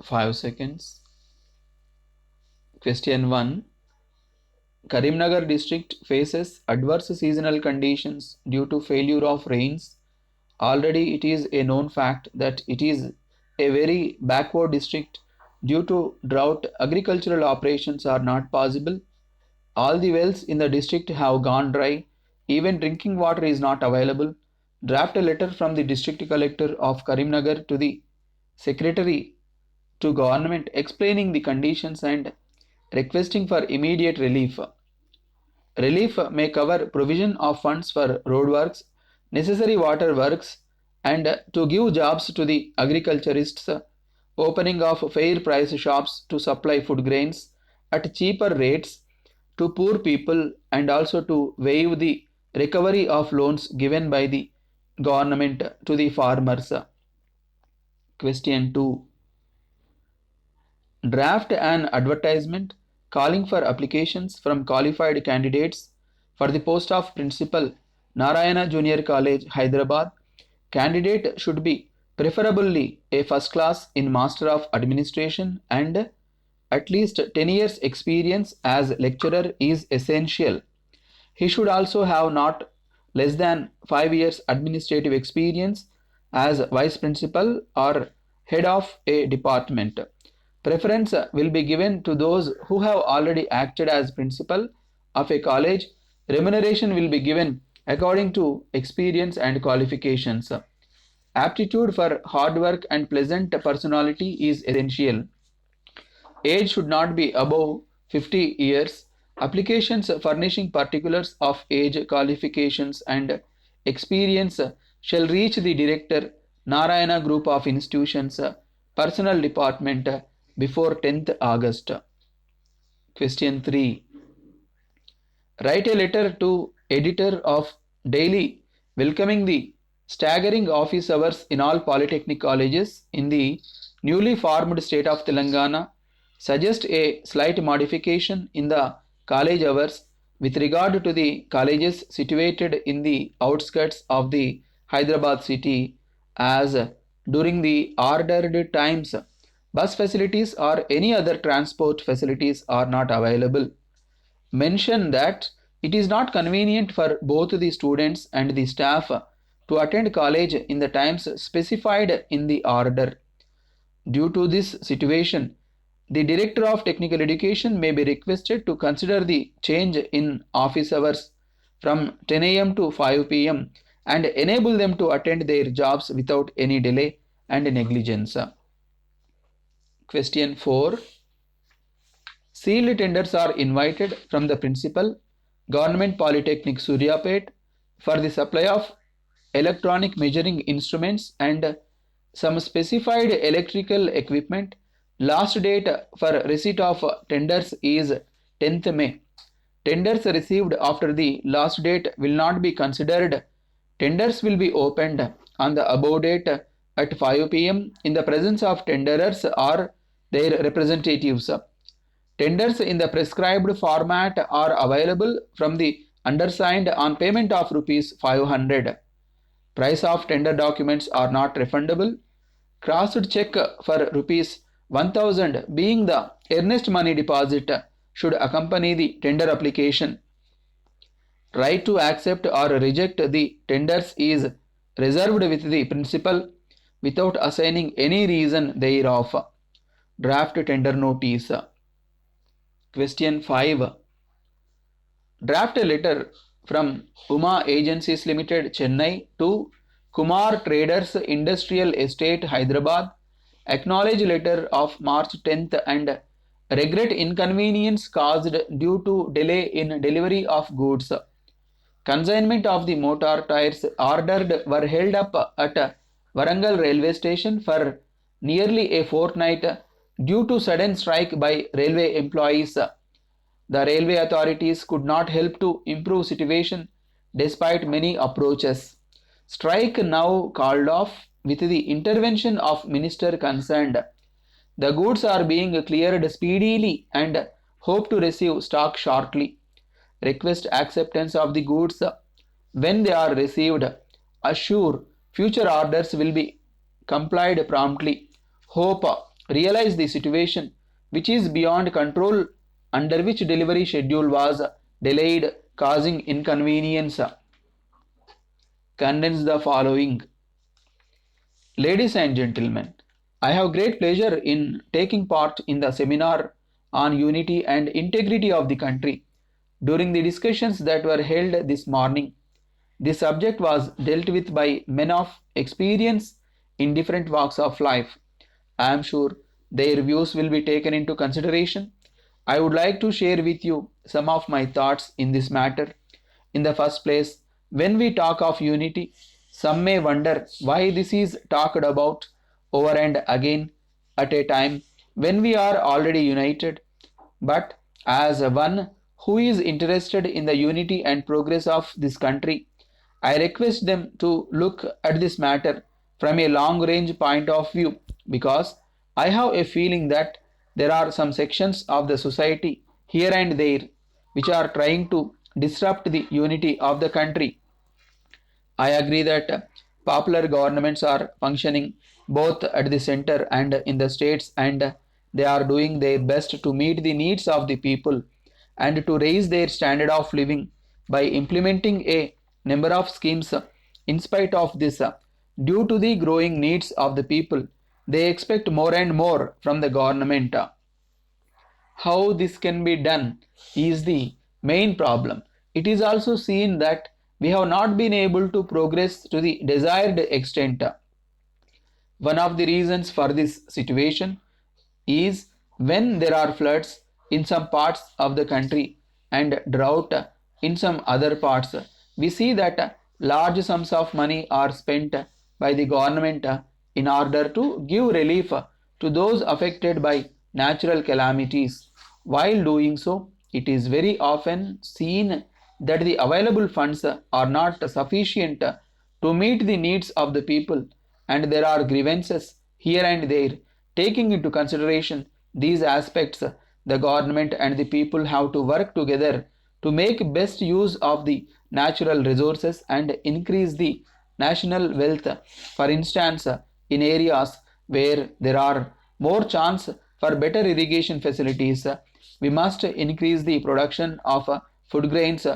5 seconds. Question 1. Karimnagar district faces adverse seasonal conditions due to failure of rains. Already it is a known fact that it is a very backward district. Due to drought, agricultural operations are not possible. All the wells in the district have gone dry. Even drinking water is not available. Draft a letter from the district collector of Karimnagar to the secretary to government explaining the conditions and requesting for immediate relief. Relief may cover provision of funds for roadworks, necessary water works, and to give jobs to the agriculturists, opening of fair price shops to supply food grains at cheaper rates to poor people, and also to waive the recovery of loans given by the government to the farmers. Question 2. Draft an advertisement calling for applications from qualified candidates for the post of principal, Narayana Junior College, Hyderabad. Candidate should be preferably a first class in Master of Administration, and at least 10 years experience as lecturer is essential. He should also have not less than 5 years administrative experience as vice principal or head of a department. Preference will be given to those who have already acted as principal of a college. Remuneration will be given according to experience and qualifications. Aptitude for hard work and pleasant personality is essential. Age should not be above 50 years. Applications furnishing particulars of age, qualifications, and experience shall reach the director, Narayana Group of Institutions, Personnel Department, before 10th August. Question 3. Write a letter to editor of Daily welcoming the staggering office hours in all polytechnic colleges in the newly formed state of Telangana. Suggest a slight modification in the college hours with regard to the colleges situated in the outskirts of the Hyderabad city, as during the ordered times bus facilities or any other transport facilities are not available. Mention that it is not convenient for both the students and the staff to attend college in the times specified in the order. Due to this situation, the Director of Technical Education may be requested to consider the change in office hours from 10 am to 5 pm and enable them to attend their jobs without any delay and negligence. Question 4. Sealed tenders are invited from the principal, Government Polytechnic Suryapet, for the supply of electronic measuring instruments and some specified electrical equipment. Last date for receipt of tenders is 10th May. Tenders received after the last date will not be considered. Tenders will be opened on the above date at 5 pm in the presence of tenderers or their representatives. Tenders in the prescribed format are available from the undersigned on payment of rupees 500. Price of tender documents are not refundable. Crossed check for rupees 1000 being the earnest money deposit should accompany the tender application. Right to accept or reject the tenders is reserved with the principal without assigning any reason thereof. Draft tender notice. Question 5. Draft a letter from Uma Agencies Limited, Chennai to Kumar Traders Industrial Estate, Hyderabad. Acknowledge letter of March 10th and regret inconvenience caused due to delay in delivery of goods. Consignment of the motor tires ordered were held up at Warangal railway station for nearly a fortnight due to sudden strike by railway employees. The railway authorities could not help to improve situation despite many approaches. Strike now called off with the intervention of minister concerned. The goods are being cleared speedily and hope to receive stock shortly. Request acceptance of the goods when they are received. Assure future orders will be complied promptly. Hope realize the situation which is beyond control, under which delivery schedule was delayed, causing inconvenience, condense the following. Ladies and gentlemen, I have great pleasure in taking part in the seminar on unity and integrity of the country. During the discussions that were held this morning, the subject was dealt with by men of experience in different walks of life. I am sure their views will be taken into consideration. I would like to share with you some of my thoughts in this matter. In the first place, when we talk of unity, some may wonder why this is talked about over and again at a time when we are already united. But as one who is interested in the unity and progress of this country, I request them to look at this matter from a long range point of view, because I have a feeling that there are some sections of the society here and there which are trying to disrupt the unity of the country. I agree that popular governments are functioning both at the center and in the states, and they are doing their best to meet the needs of the people and to raise their standard of living by implementing a number of schemes. In spite of this, due to the growing needs of the people, they expect more and more from the government. How this can be done is the main problem. It is also seen that we have not been able to progress to the desired extent. One of the reasons for this situation is when there are floods in some parts of the country and drought in some other parts. We see that large sums of money are spent by the government in order to give relief to those affected by natural calamities. While doing so, it is very often seen that the available funds are not sufficient to meet the needs of the people, and there are grievances here and there. Taking into consideration these aspects, the government and the people have to work together to make best use of the natural resources and increase the national wealth. For instance, in areas where there are more chance for better irrigation facilities, we must increase the production of food grains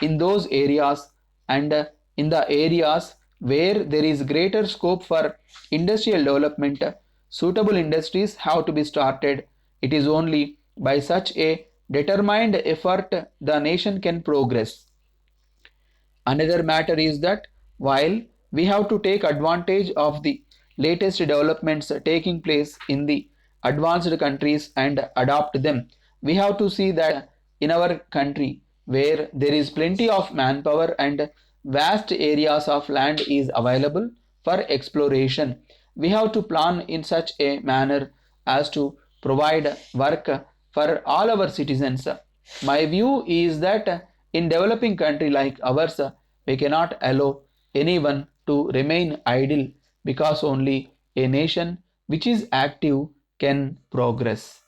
in those areas, and in the areas where there is greater scope for industrial development, suitable industries have to be started. It is only by such a determined effort the nation can progress. Another matter is that while we have to take advantage of the latest developments taking place in the advanced countries and adopt them, we have to see that in our country, where there is plenty of manpower and vast areas of land is available for exploration, we have to plan in such a manner as to provide work for all our citizens. My view is that in developing country like ours, we cannot allow anyone to remain idle, because only a nation which is active can progress.